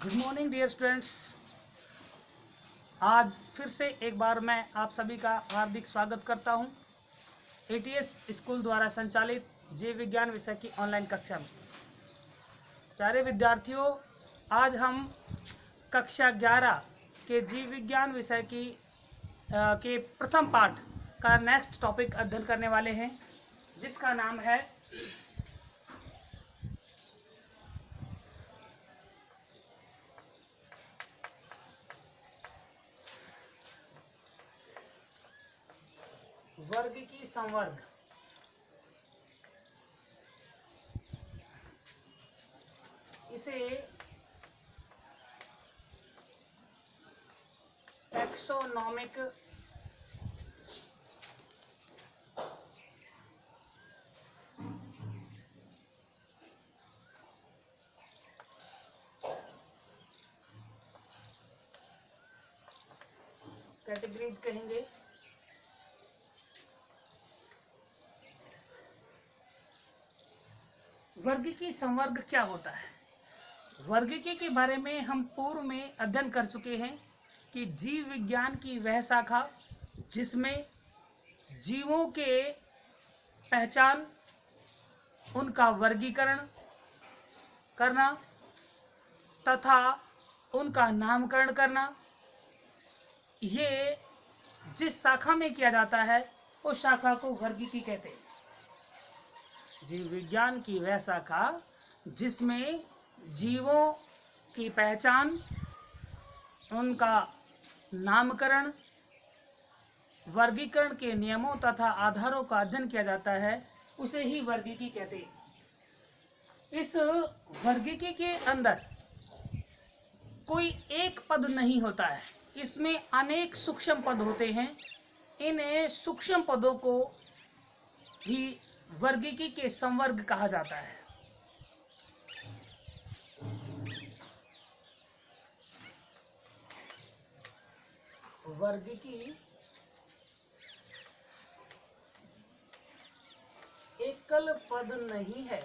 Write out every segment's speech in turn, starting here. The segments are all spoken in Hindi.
Good morning dear students. आज फिर से एक बार मैं आप सभी का हार्दिक स्वागत करता हूं एटीएस स्कूल द्वारा संचालित जीव विज्ञान विषय की ऑनलाइन कक्षा में। प्यारे विद्यार्थियों, आज हम कक्षा 11 के जीव विज्ञान विषय के प्रथम पाठ का नेक्स्ट टॉपिक अध्ययन करने वाले हैं, जिसका नाम है वर्गीकी संवर्ग। इसे टैक्सोनॉमिक कैटेगरीज कहेंगे। वर्गीकी संवर्ग क्या होता है? वर्गीकी के बारे में हम पूर्व में अध्ययन कर चुके हैं कि जीव विज्ञान की वह शाखा जिसमें जीवों के पहचान, उनका वर्गीकरण करना तथा उनका नामकरण करना, ये जिस शाखा में किया जाता है उस शाखा को वर्गीकी कहते हैं। जीव विज्ञान की वह शाखा जिसमें जीवों की पहचान, उनका नामकरण, वर्गीकरण के नियमों तथा आधारों का अध्ययन किया जाता है, उसे ही वर्गीकी कहते हैं। इस वर्गीकी के अंदर कोई एक पद नहीं होता है, इसमें अनेक सूक्ष्म पद होते हैं। इन सूक्ष्म पदों को ही वर्गीकी के संवर्ग कहा जाता है। वर्गीकी एकल पद नहीं है,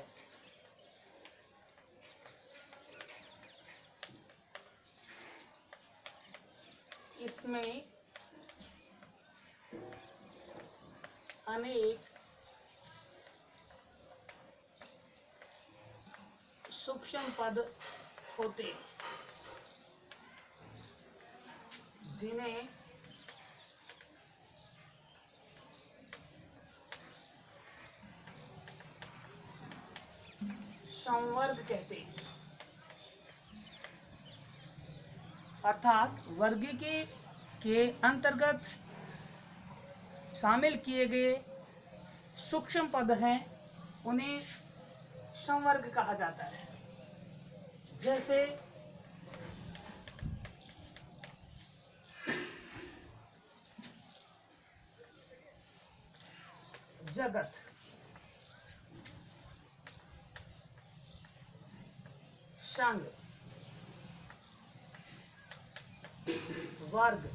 इसमें अनेक सूक्ष्म पद होते जिन्हें संवर्ग कहते हैं। अर्थात वर्गीकी के अंतर्गत शामिल किए गए सूक्ष्म पद हैं, उन्हें संवर्ग कहा जाता है। जैसे जगत, संघ, वर्ग,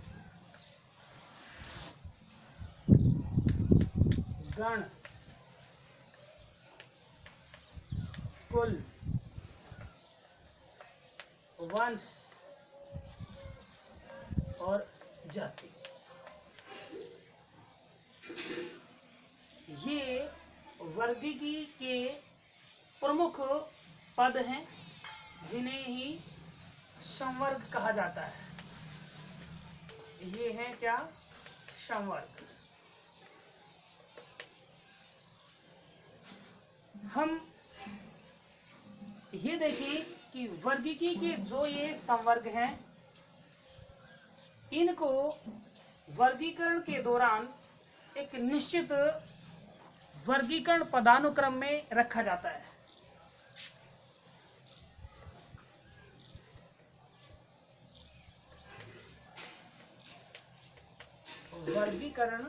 गण, कुल, वंश और जाति, ये वर्गीकी के प्रमुख पद हैं जिन्हें ही संवर्ग कहा जाता है। ये है क्या? संवर्ग। हम ये देखें कि वर्गीकी के जो ये संवर्ग हैं, इनको वर्गीकरण के दौरान एक निश्चित वर्गीकरण पदानुक्रम में रखा जाता है। वर्गीकरण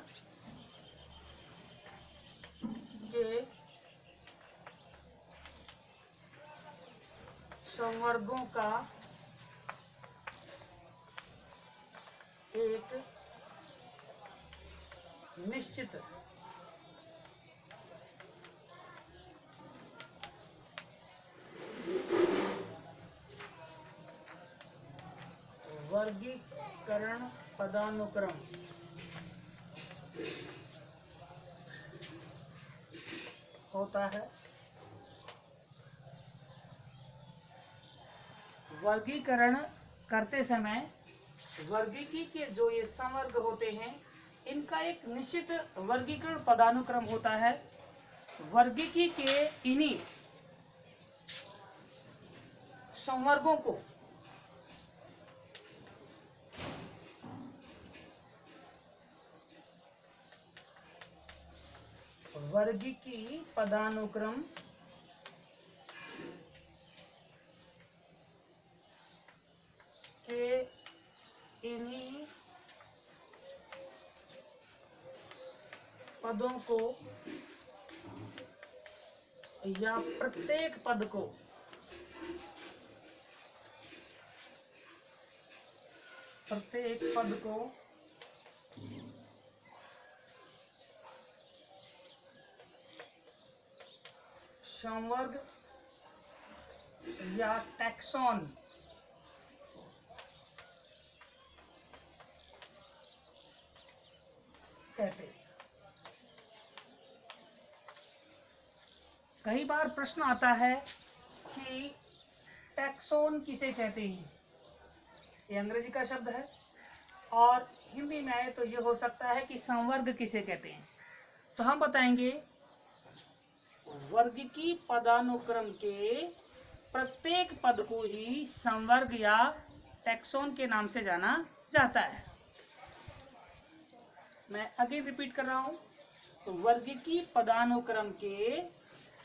के संवर्गों का एक निश्चित वर्गीकरण पदानुक्रम होता है। वर्गीकरण करते समय वर्गीकी के जो ये संवर्ग होते हैं, इनका एक निश्चित वर्गीकरण पदानुक्रम होता है। वर्गीकी के इन्हीं संवर्गों को वर्गीकी पदानुक्रम के इन्हीं पदों को या प्रत्येक पद को संवर्ग या टैक्सॉन कहते हैं। कई बार प्रश्न आता है कि टैक्सॉन किसे कहते हैं। ये अंग्रेजी का शब्द है और हिंदी में आए तो ये हो सकता है कि संवर्ग किसे कहते हैं। तो हम बताएंगे वर्गीकी पदानुक्रम के प्रत्येक पद को ही संवर्ग या टैक्सॉन के नाम से जाना जाता है। मैं अगेन रिपीट कर रहा हूं, तो वर्गीकी पदानुक्रम के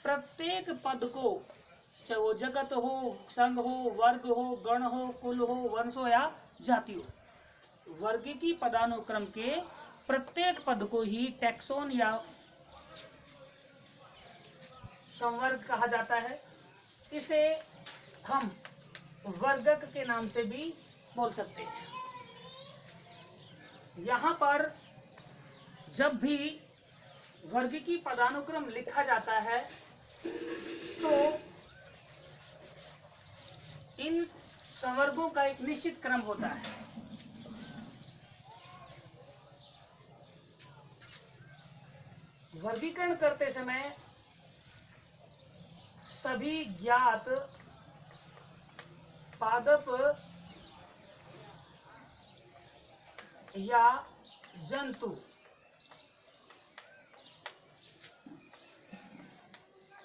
प्रत्येक पद को, चाहे वो जगत हो, संघ हो, वर्ग हो, गण हो, कुल हो, वंश हो या जाति हो, वर्गीकी पदानुक्रम के प्रत्येक पद को ही टैक्सॉन या संवर्ग कहा जाता है। इसे हम वर्गक के नाम से भी बोल सकते हैं। यहाँ पर जब भी वर्गीकी पदानुक्रम लिखा जाता है तो इन संवर्गों का एक निश्चित क्रम होता है। वर्गीकरण करते समय सभी ज्ञात पादप या जंतु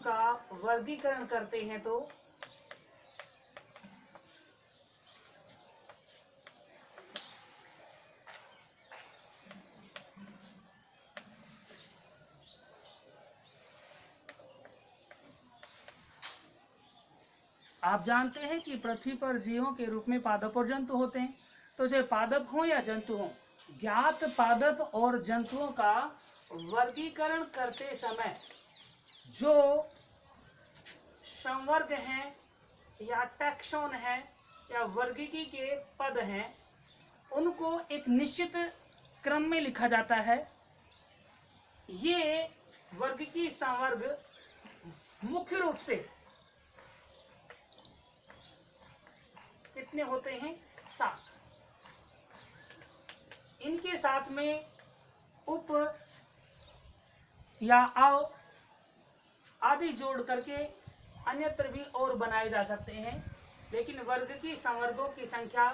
का वर्गीकरण करते हैं तो आप जानते हैं कि पृथ्वी पर जीवों के रूप में पादप और जंतु होते हैं। तो चाहे पादप हो या जंतु हो, ज्ञात पादप और जंतुओं का वर्गीकरण करते समय जो संवर्ग हैं या टैक्सॉन है या वर्गीकी के पद हैं, उनको एक निश्चित क्रम में लिखा जाता है। ये वर्गीकी संवर्ग मुख्य रूप से कितने होते हैं? 7। इनके साथ में उप या अव आदि जोड़ करके अन्यत्र भी और बनाए जा सकते हैं, लेकिन वर्गीकी संवर्गों की संख्या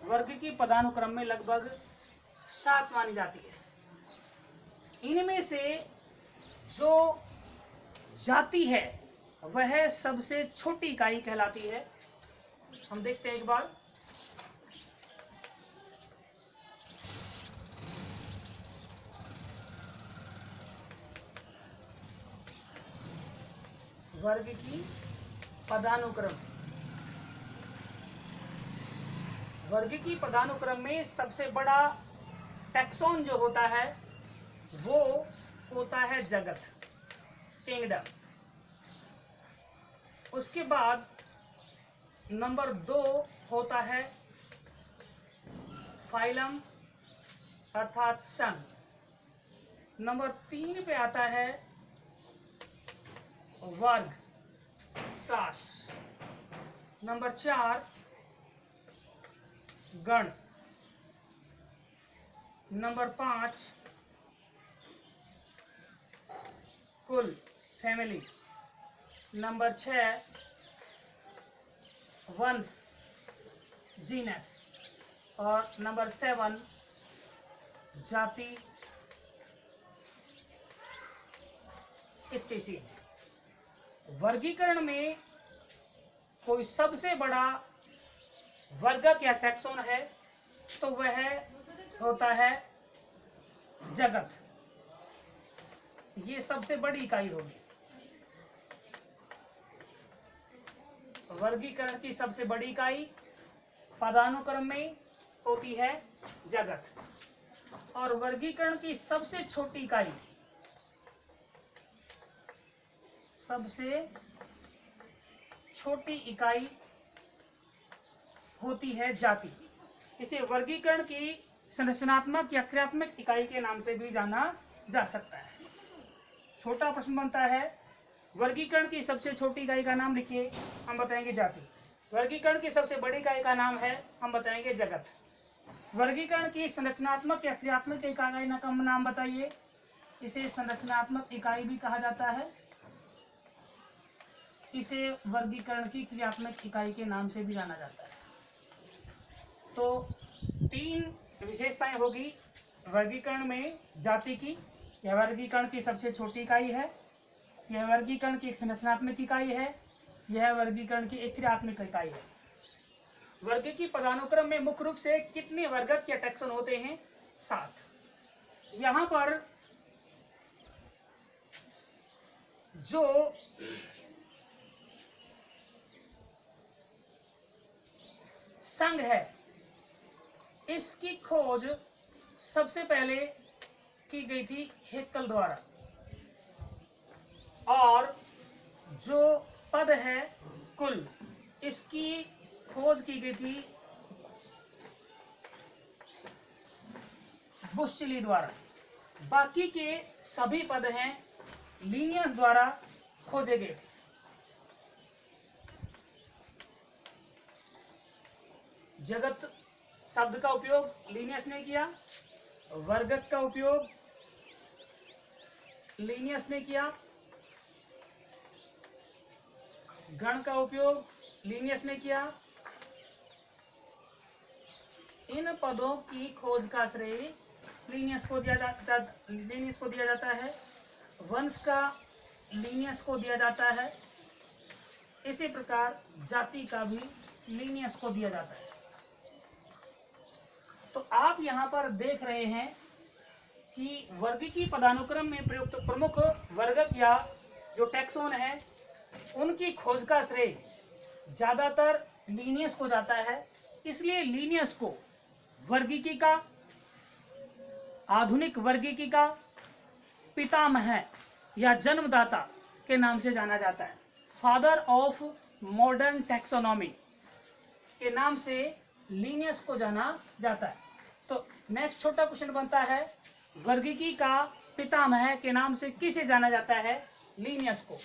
वर्गीकी पदानुक्रम में लगभग 7 मानी जाती है। इनमें से जो जाति है वह सबसे छोटी इकाई कहलाती है। हम देखते हैं एक बार। वर्गीकी पदानुक्रम, वर्गीकी पदानुक्रम में सबसे बड़ा टैक्सॉन जो होता है वो होता है जगत, किंगडम। उसके बाद नंबर 2 होता है फाइलम अर्थात संघ। नंबर 3 पे आता है वर्ग, क्लास। नंबर 4 गण। नंबर 5 कुल, फैमिली। नंबर 6 वंश, जीनस। और नंबर 7 जाति, स्पीसीज। वर्गीकरण में कोई सबसे बड़ा वर्गक या टैक्सोन है तो वह होता है जगत। ये सबसे बड़ी इकाई होगी। वर्गीकरण की सबसे बड़ी इकाई पदानुक्रम में होती है जगत। और वर्गीकरण की सबसे छोटी इकाई, सबसे छोटी इकाई होती है जाति। इसे वर्गीकरण की संरचनात्मक या क्रियात्मक इकाई के नाम से भी जाना जा सकता है। छोटा प्रश्न बनता है, वर्गीकरण की सबसे छोटी इकाई का नाम लिखिए, हम बताएंगे जाति। वर्गीकरण की सबसे बड़ी इकाई का नाम है, हम बताएंगे जगत। वर्गीकरण की संरचनात्मक या क्रियात्मक इकाई का नाम बताइए। इसे संरचनात्मक इकाई भी कहा जाता है, इसे वर्गीकरण की क्रियात्मक इकाई के नाम से भी जाना जाता है। तो 3 विशेषताएं होगी वर्गीकरण में जाति की। यह वर्गीकरण की सबसे छोटी इकाई है, यह वर्गीकरण की एक संरचनात्मक इकाई है, यह वर्गीकरण की एक क्रियात्मक इकाई है। वर्गीकी पदानुक्रम में मुख्य रूप से कितने वर्गक या टैक्सोन होते हैं? 7। यहां पर जो संघ है इसकी खोज सबसे पहले की गई थी हेक्कल द्वारा, और जो पद है कुल, इसकी खोज की गई थी बुश्चली द्वारा। बाकी के सभी पद हैं लीनियस द्वारा खोजे गए थे। जगत शब्द का उपयोग लीनियस ने किया, वर्गक का उपयोग लीनियस ने किया, गण का उपयोग लीनियस ने किया। इन पदों की खोज का श्रेय लीनियस को दिया जाता है, वंश का लीनियस को दिया जाता है। इसी प्रकार जाति का भी लीनियस को दिया जाता है। तो आप यहाँ पर देख रहे हैं कि वर्गीकी पदानुक्रम में प्रयुक्त प्रमुख वर्गक या जो टैक्सोन है उनकी खोज का श्रेय ज्यादातर लीनियस को जाता है। इसलिए लीनियस को वर्गीकी का, आधुनिक वर्गीकी का पितामह या जन्मदाता के नाम से जाना जाता है। फादर ऑफ मॉडर्न टैक्सोनॉमी के नाम से लीनियस को जाना जाता है। तो नेक्स्ट छोटा क्वेश्चन बनता है, वर्गीकी का पितामह के नाम से किसे जाना जाता है? लीनियस को।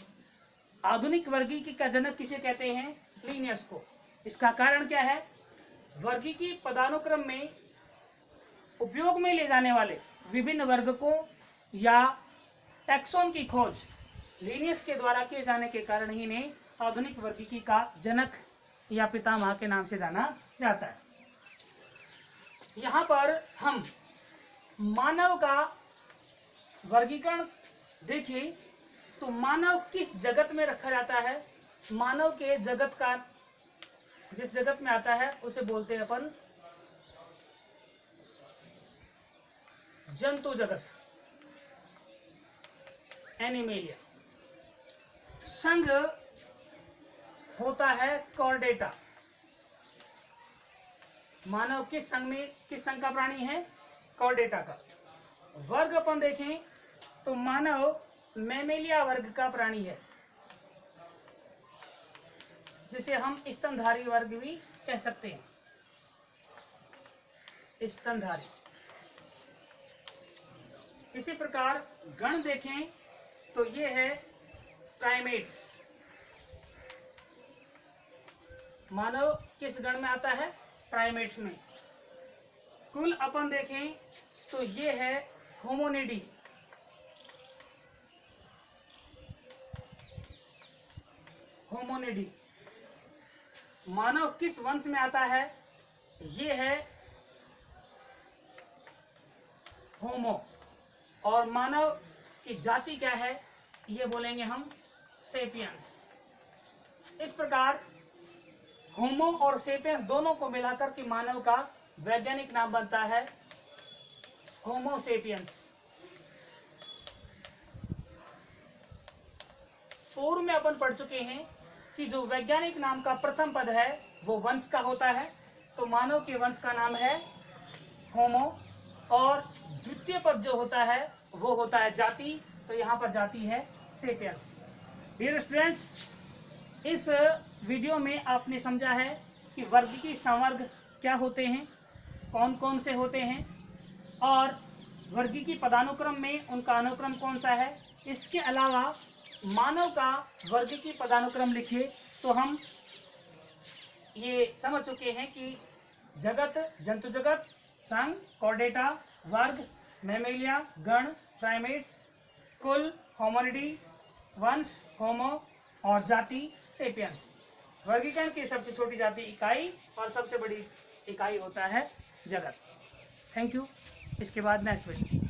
आधुनिक वर्गीकी का जनक किसे कहते हैं? लीनियस को। इसका कारण क्या है? वर्गीकी पदानुक्रम में उपयोग में ले जाने वाले विभिन्न वर्गकों या टैक्सोन की खोज लीनियस के द्वारा किए जाने के कारण ही इन्हें आधुनिक वर्गीकी का जनक या पितामह के नाम से जाना जाता है। यहाँ पर हम मानव का वर्गीकरण देखें तो मानव किस जगत में रखा जाता है? मानव के जगत का, जिस जगत में आता है उसे बोलते हैं अपन जंतु जगत, एनिमेलिया। संघ होता है कॉर्डेटा। मानव किस संघ का प्राणी है? कॉर्डेटा का। वर्ग अपन देखें तो मानव मैमेलिया वर्ग का प्राणी है, जिसे हम स्तनधारी वर्ग भी कह सकते हैं। स्तनधारी। इसी प्रकार गण देखें तो ये है प्राइमेट्स। मानव किस गण में आता है? प्राइमेट्स में। कुल अपन देखें तो ये है होमोनिडी। होमोनिडी मानव किस वंश में आता है? ये है होमो। और मानव की जाति क्या है? ये बोलेंगे हम सेपियंस। इस प्रकार होमो और सेपियंस दोनों को मिलाकर के मानव का वैज्ञानिक नाम बनता है होमो सेपियंस। पूर्व में अपन पढ़ चुके हैं कि जो वैज्ञानिक नाम का प्रथम पद है वो वंश का होता है, तो मानव के वंश का नाम है होमो, और द्वितीय पद जो होता है वो होता है जाति, तो यहाँ पर जाति है सेपियंस। डियर स्टूडेंट्स, इस वीडियो में आपने समझा है कि वर्गीय संवर्ग क्या होते हैं, कौन कौन से होते हैं, और वर्गीय पदानुक्रम में उनका अनुक्रम कौन सा है। इसके अलावा मानव का वर्गीय पदानुक्रम लिखिए तो हम ये समझ चुके हैं कि जगत, जंतु जगत, संघ, कॉर्डेटा, वर्ग, मैमेलिया, गण, प्राइमेट्स, कुल, होमोनिडी, वंश, होमो, और जाति सेपियंस। वर्गीकरण की सबसे छोटी जाति इकाई और सबसे बड़ी इकाई होता है जगत। Thank you. इसके बाद नेक्स्ट वीडियो।